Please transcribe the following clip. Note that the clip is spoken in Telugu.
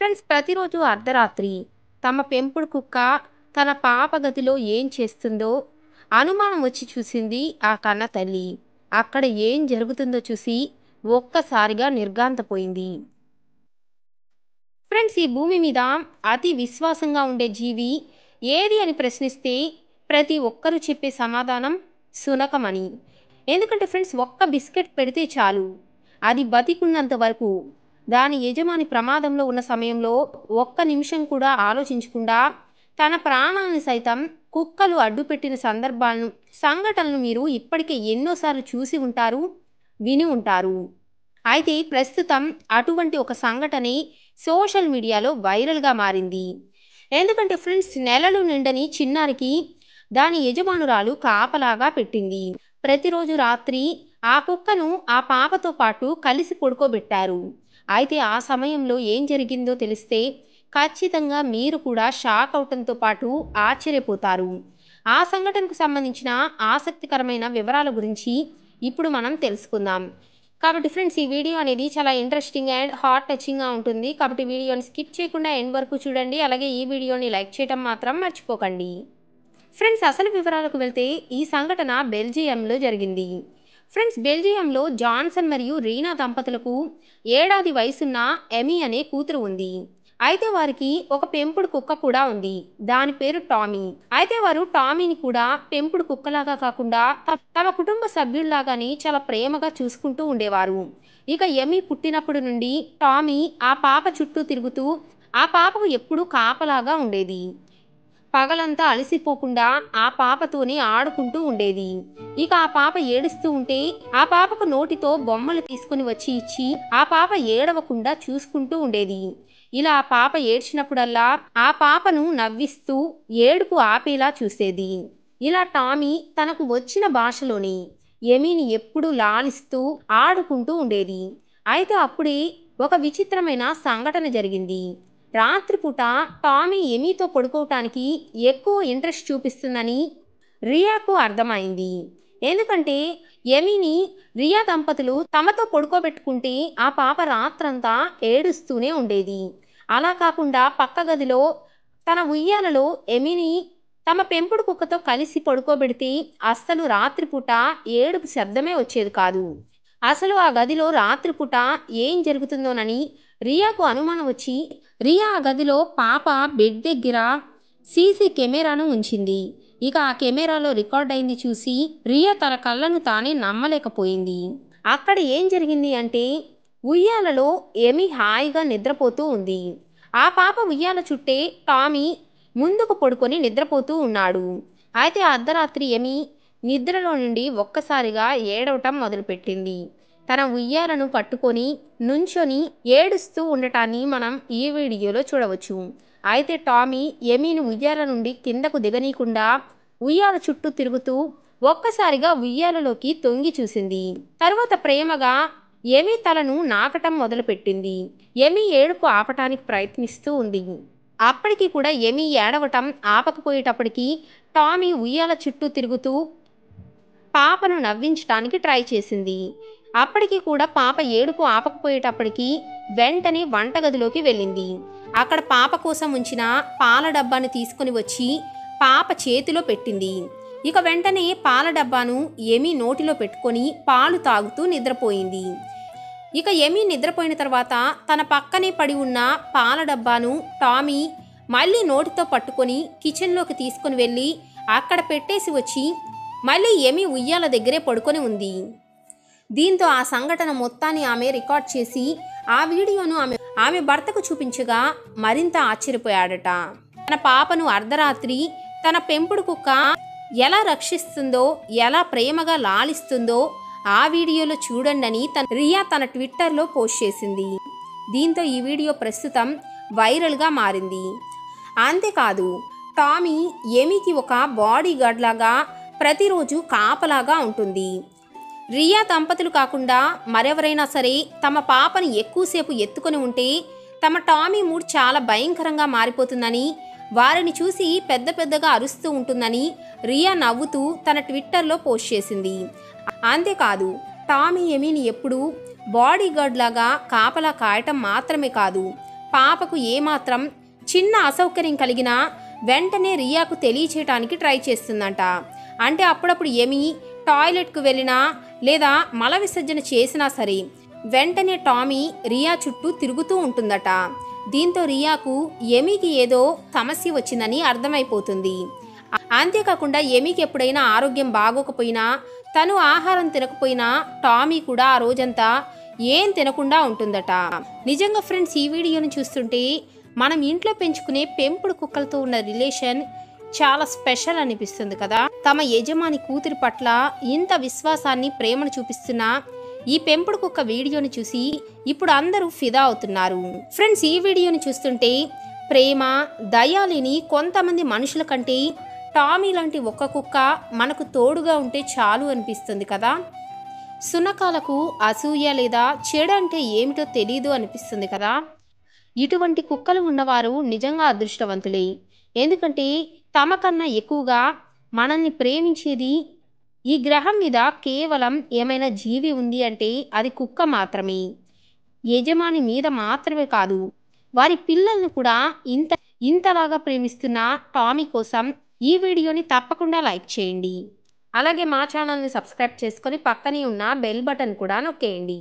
ఫ్రెండ్స్ ప్రతిరోజు అర్ధరాత్రి తమ పెంపుడు కుక్క తన పాప గదిలో ఏం చేస్తుందో అనుమానం వచ్చి చూసింది ఆ కన్న తల్లి. అక్కడ ఏం జరుగుతుందో చూసి ఒక్కసారిగా నిర్ఘాంతపోయింది. ఫ్రెండ్స్ ఈ భూమి మీద అతి విశ్వాసంగా ఉండే జీవి ఏది అని ప్రశ్నిస్తే ప్రతి ఒక్కరూ చెప్పే సమాధానం సునకమని. ఎందుకంటే ఫ్రెండ్స్ ఒక్క బిస్కెట్ పెడితే చాలు అది బతికున్నంత వరకు దాని యజమాని ప్రమాదంలో ఉన్న సమయంలో ఒక్క నిమిషం కూడా ఆలోచించకుండా తన ప్రాణాలను సైతం కుక్కలు అడ్డుపెట్టిన సంఘటనలు మీరు ఇప్పటికే ఎన్నోసార్లు చూసి ఉంటారు, విని ఉంటారు. అయితే ప్రస్తుతం అటువంటి ఒక సంఘటనే సోషల్ మీడియాలో వైరల్గా మారింది. ఎందుకంటే ఫ్రెండ్స్ నెలలు నిండని చిన్నారికి దాని యజమానురాలు కాపలాగా పెట్టింది. ప్రతిరోజు రాత్రి ఆ కుక్కను ఆ పాపతో పాటు కలిసి పడుకోబెట్టారు. అయితే ఆ సమయంలో ఏం జరిగిందో తెలిస్తే ఖచ్చితంగా మీరు కూడా షాక్ అవటంతో పాటు ఆశ్చర్యపోతారు. ఆ సంఘటనకు సంబంధించిన ఆసక్తికరమైన వివరాల గురించి ఇప్పుడు మనం తెలుసుకుందాం. కాబట్టి ఫ్రెండ్స్ ఈ వీడియో అనేది చాలా ఇంట్రెస్టింగ్ అండ్ హార్ట్ టచింగ్గా ఉంటుంది. కాబట్టి వీడియోని స్కిప్ చేయకుండా ఎండ్ వరకు చూడండి. అలాగే ఈ వీడియోని లైక్ చేయడం మాత్రం మర్చిపోకండి. ఫ్రెండ్స్ అసలు వివరాలకు వెళ్తే ఈ సంఘటన బెల్జియంలో జరిగింది. ఫ్రెండ్స్ బెల్జియంలో జాన్సన్ మరియు రీనా దంపతులకు ఏడాది వయసున్న ఎమీ అనే కూతురు ఉంది. అయితే వారికి ఒక పెంపుడు కుక్క కూడా ఉంది. దాని పేరు టామీ. అయితే వారు టామీని కూడా పెంపుడు కుక్కలాగా కాకుండా తమ కుటుంబ సభ్యుల్లాగానే చాలా ప్రేమగా చూసుకుంటూ ఉండేవారు. ఇక ఎమీ పుట్టినప్పటి నుండి టామీ ఆ పాప చుట్టూ తిరుగుతూ ఆ పాపకు ఎప్పుడూ కాపలాగా ఉండేది. పగలంతా అలసిపోకుండా ఆ పాపతోనే ఆడుకుంటూ ఉండేది. ఇక ఆ పాప ఏడుస్తూ ఉంటే ఆ పాపకు నోటితో బొమ్మలు తీసుకుని వచ్చి ఇచ్చి ఆ పాప ఏడవకుండా చూసుకుంటూ ఉండేది. ఇలా ఆ పాప ఏడ్చినప్పుడల్లా ఆ పాపను నవ్విస్తూ ఏడుపు ఆపేలా చూసేది. ఇలా టామీ తనకు వచ్చిన భాషలోని ఎమీని ఎప్పుడూ లాలిస్తూ ఆడుకుంటూ ఉండేది. అయితే అప్పుడే ఒక విచిత్రమైన సంఘటన జరిగింది. రాత్రిపూట టామీ ఎమీతో పడుకోవటానికి ఎక్కువ ఇంట్రెస్ట్ చూపిస్తుందని రియాకు అర్థమైంది. ఎందుకంటే ఎమీని రియా దంపతులు తమతో పడుకోబెట్టుకుంటే ఆ పాప రాత్రంతా ఏడుస్తూనే ఉండేది. అలా కాకుండా పక్క గదిలో తన ఉయ్యాలలో ఎమీని తమ పెంపుడు కుక్కతో కలిసి పడుకోబెడితే అస్సలు రాత్రిపూట ఏడుపు శబ్దమే వచ్చేది కాదు. అసలు ఆ గదిలో రాత్రిపూట ఏం జరుగుతుందోనని రియాకు అనుమానం వచ్చి రియా ఆ గదిలో పాప బెడ్ దగ్గర సీసీ కెమెరాను ఉంచింది. ఇక ఆ కెమెరాలో రికార్డ్ అయింది చూసి రియా తన కళ్ళను తానే నమ్మలేకపోయింది. అక్కడ ఏం జరిగింది అంటే ఉయ్యాలలో ఎమీ హాయిగా నిద్రపోతూ ఉంది. ఆ పాప ఉయ్యాల చుట్టే టామీ ముందుకు పడుకొని నిద్రపోతూ ఉన్నాడు. అయితే అర్ధరాత్రి ఎమీ నిద్రలో నుండి ఒక్కసారిగా ఏడవటం మొదలుపెట్టింది. తన ఉయ్యాలను పట్టుకొని నుంచొని ఏడుస్తూ ఉండటాన్ని మనం ఈ వీడియోలో చూడవచ్చు. అయితే టామీ ఎమీని ఉయ్యాల నుండి కిందకు దిగనీయకుండా ఉయ్యాల చుట్టూ తిరుగుతూ ఒక్కసారిగా ఉయ్యాలలోకి తొంగి చూసింది. తరువాత ప్రేమగా ఎమీ తలను నాకటం మొదలుపెట్టింది. ఎమీ ఏడుపు ఆపటానికి ప్రయత్నిస్తూ ఉంది. అప్పటికి కూడా ఎమీ ఏడవటం ఆపకపోయేటప్పటికీ టామీ ఉయ్యాల చుట్టూ తిరుగుతూ పాపను నవ్వించడానికి ట్రై చేసింది. అప్పటికి కూడా పాప ఏడుపు ఆపకపోయేటప్పటికి వెంటనే వంటగదిలోకి వెళ్ళింది. అక్కడ పాప కోసం ఉంచిన పాల డబ్బాను తీసుకుని వచ్చి పాప చేతిలో పెట్టింది. ఇక వెంటనే పాల డబ్బాను ఎమీ నోటిలో పెట్టుకొని పాలు తాగుతూ నిద్రపోయింది. ఇక ఎమీ నిద్రపోయిన తర్వాత తన పక్కనే పడి ఉన్న పాల డబ్బాను టామీ మళ్ళీ నోటితో పట్టుకొని కిచెన్లోకి తీసుకుని వెళ్ళి అక్కడ పెట్టేసి వచ్చి మళ్ళీ ఎమీ ఉయ్యాల దగ్గరే పడుకొని ఉంది. దీంతో ఆ సంఘటన మొత్తాన్ని ఆమె రికార్డ్ చేసి ఆ వీడియోను ఆమె భర్తకు చూపించగా మరింత ఆశ్చర్యపోయాడట. తన పాపను అర్ధరాత్రి తన పెంపుడు కుక్క ఎలా రక్షిస్తుందో, ఎలా ప్రేమగా లాలిస్తుందో ఆ వీడియోలో చూడండి రియా తన ట్విట్టర్లో పోస్ట్ చేసింది. దీంతో ఈ వీడియో ప్రస్తుతం వైరల్గా మారింది. అంతేకాదు టామీ ఎమీకి ఒక బాడీ గార్డ్ లాగా ప్రతిరోజు కాపలాగా ఉంటుంది. రియా దంపతులు కాకుండా మరెవరైనా సరే తమ పాపను ఎక్కువసేపు ఎత్తుకొని ఉంటే తమ టామీ మూడ్ చాలా భయంకరంగా మారిపోతుందని, వారిని చూసి పెద్ద పెద్దగా అరుస్తూ ఉంటుందని రియా నవ్వుతూ తన ట్విట్టర్లో పోస్ట్ చేసింది. అంతేకాదు టామీ ఎమీని ఎప్పుడూ బాడీ గార్డ్ లాగా కాపలా కాయటం మాత్రమే కాదు, పాపకు ఏమాత్రం చిన్న అసౌకర్యం కలిగినా వెంటనే రియాకు తెలియచేయటానికి ట్రై చేస్తుందంట. అంటే అప్పుడప్పుడు ఎమి టాయిలెట్కు వెళ్ళినా లేదా మల విసర్జన చేసినా సరే వెంటనే టామీ రియా చుట్టూ తిరుగుతూ ఉంటుందట. దీంతో రియాకు ఎమికి ఏదో సమస్య వచ్చిందని అర్థమైపోతుంది. అంతేకాకుండా ఎమికి ఎప్పుడైనా ఆరోగ్యం బాగోకపోయినా, తను ఆహారం తినకపోయినా టామీ కూడా ఆ రోజంతా ఏం తినకుండా ఉంటుందట. నిజంగా ఫ్రెండ్స్, ఈ వీడియోని చూస్తుంటే మనం ఇంట్లో పెంచుకునే పెంపుడు కుక్కలతో ఉన్న రిలేషన్ చాలా స్పెషల్ అనిపిస్తుంది కదా. తమ యజమాని కూతురి పట్ల ఇంత విశ్వాసాన్ని, ప్రేమను చూపిస్తున్న ఈ పెంపుడు కుక్క వీడియోని చూసి ఇప్పుడు అందరూ ఫిదా అవుతున్నారు. ఫ్రెండ్స్, ఈ వీడియోని చూస్తుంటే ప్రేమ, దయ లేని కొంతమంది మనుషుల కంటే టామీ లాంటి ఒక్క కుక్క మనకు తోడుగా ఉంటే చాలు అనిపిస్తుంది కదా. సునకాలకు అసూయ లేదా చెడు అంటే ఏమిటో తెలీదు అనిపిస్తుంది కదా. ఇటువంటి కుక్కలు ఉన్నవారు నిజంగా అదృష్టవంతులే. ఎందుకంటే తమ కన్నా ఎక్కువగా మనల్ని ప్రేమించేది ఈ గ్రహం మీద కేవలం ఏమైనా జీవి ఉంది అంటే అది కుక్క మాత్రమే. యజమాని మీద మాత్రమే కాదు, వారి పిల్లల్ని కూడా ఇంతలాగా ప్రేమిస్తున్న టామీ కోసం ఈ వీడియోని తప్పకుండా లైక్ చేయండి. అలాగే మా ఛానల్ని సబ్స్క్రైబ్ చేసుకొని పక్కనే ఉన్న బెల్ బటన్ కూడా నొక్కేయండి.